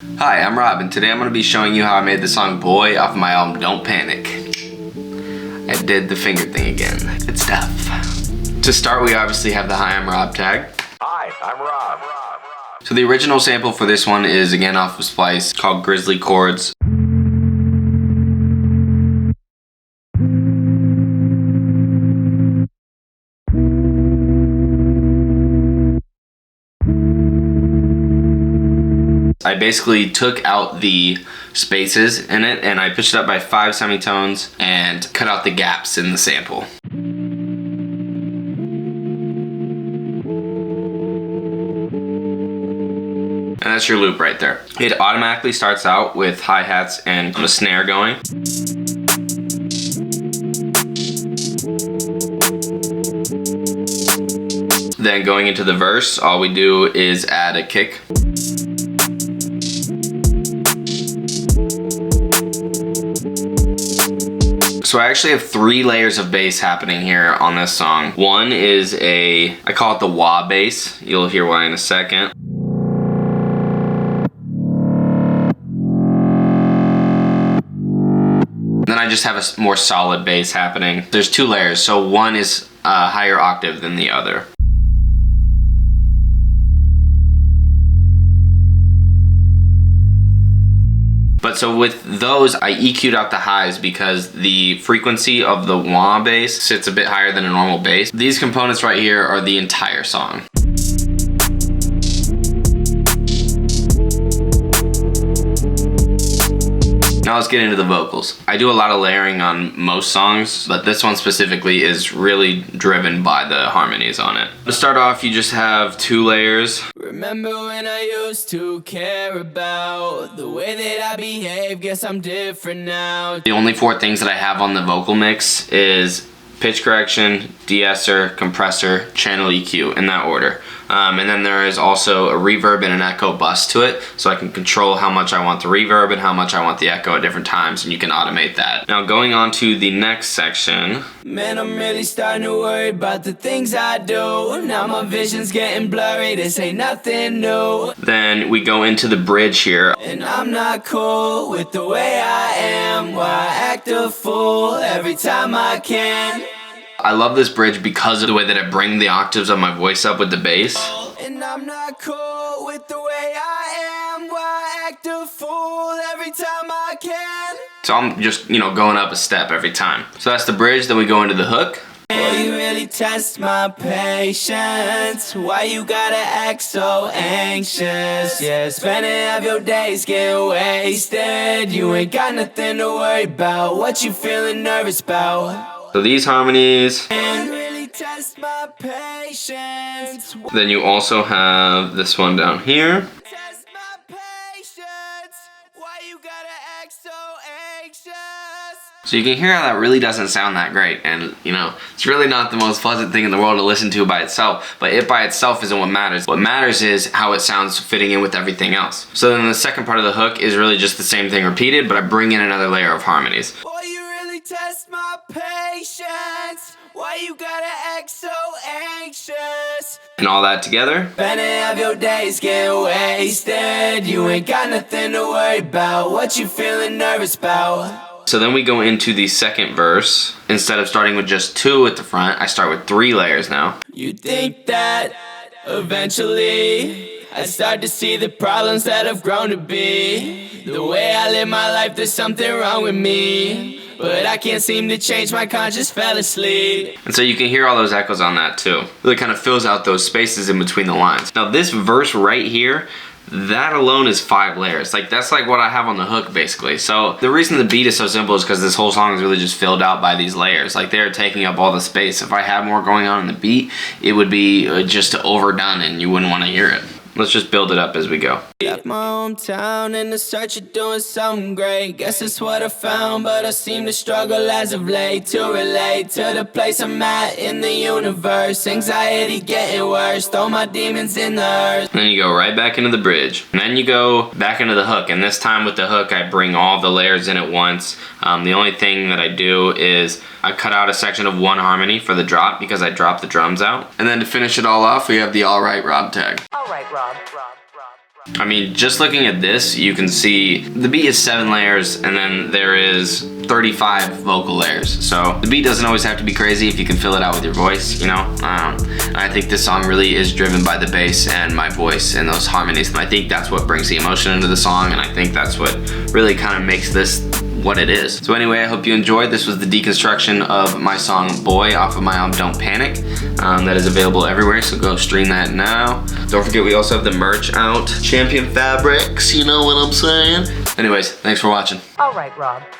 Hi, I'm Rob, and today I'm going to be showing you how I made the song Boy off of my album Don't Panic. I did the finger thing again. Good stuff. To start, we obviously have the Hi, I'm Rob tag. Hi, I'm Rob. So the original sample for this one is again off of Splice called Grizzly Chords. I basically took out the spaces in it and I pitched it up by 5 semitones and cut out the gaps in the sample. And that's your loop right there. It automatically starts out with hi-hats and a snare going. Then going into the verse, all we do is add a kick. So I actually have 3 layers of bass happening here on this song. One is I call it the wah bass. You'll hear why in a second. Then I just have a more solid bass happening. There's 2 layers, so one is a higher octave than the other. But so with those, I EQ'd out the highs because the frequency of the wah bass sits a bit higher than a normal bass. These components right here are the entire song. Now let's get into the vocals. I do a lot of layering on most songs, but this one specifically is really driven by the harmonies on it. To start off, you just have 2 layers. Remember when I used to care about the way that I behave? Guess I'm different now. The only 4 things that I have on the vocal mix is pitch correction, de-esser, compressor, channel EQ, in that order. And then there is also a reverb and an echo bus to it, so I can control how much I want the reverb and how much I want the echo at different times, and you can automate that. Now going on to the next section. Man, I'm really starting to worry about the things I do. Now my vision's getting blurry, this ain't nothing new. Then we go into the bridge here. And I'm not cool with the way I am, why I act a fool every time I can. I love this bridge because of the way that I bring the octaves of my voice up with the bass. And I'm not cool with the way I am, why I act a fool every time I can. So I'm just, going up a step every time. So that's the bridge, then we go into the hook. Boy, you really test my patience. Why you gotta act so anxious? Yeah, spending half your days getting wasted. You ain't got nothing to worry about. What you feeling nervous about? So these harmonies. And really test my patience. Then you also have this one down here. Test my patience. Why you gotta act so anxious? So you can hear how that really doesn't sound that great, and it's really not the most pleasant thing in the world to listen to by itself, but it by itself isn't what matters. What matters is how it sounds fitting in with everything else. So then the second part of the hook is really just the same thing repeated, but I bring in another layer of harmonies. Boy, you really test my patience. Why you gotta act so anxious? And all that together. Spending half your days getting wasted. You ain't got nothing to worry about. What you feeling nervous about? So then we go into the second verse. Instead of starting with just 2 at the front, I start with 3 layers now. You think that eventually I start to see the problems that I've grown to be. The way I live my life, there's something wrong with me. But I can't seem to change, my conscience fell asleep. And so you can hear all those echoes on that too. Really kind of fills out those spaces in between the lines. Now this verse right here, that alone is 5 layers. That's like what I have on the hook basically. So the reason the beat is so simple is because this whole song is really just filled out by these layers. They're taking up all the space. If I had more going on in the beat, it would be just overdone and you wouldn't want to hear it. Let's just build it up as we go. Left my hometown in the search of doing something great. Guess it's what I found, but I seem to struggle as of late to relate to the place I'm at in the universe. Anxiety getting worse, throw my demons in the earth. And then you go right back into the bridge. And then you go back into the hook. And this time with the hook, I bring all the layers in at once. The only thing that I do is I cut out a section of 1 harmony for the drop because I dropped the drums out. And then to finish it all off, we have the All Right Rob tag. All right, Rob. I mean, just looking at this, you can see the beat is 7 layers and then there is 35 vocal layers. So the beat doesn't always have to be crazy if you can fill it out with your voice, you know? I think this song really is driven by the bass and my voice and those harmonies. And I think that's what brings the emotion into the song, and I think that's what really kind of makes this what it is. So anyway, I hope you enjoyed. This was the deconstruction of my song Boy off of my album Don't Panic. That is available everywhere, so go stream that now. Don't forget, we also have the merch out. Champion fabrics, you know what I'm saying? Anyways, thanks for watching. All right, Rob.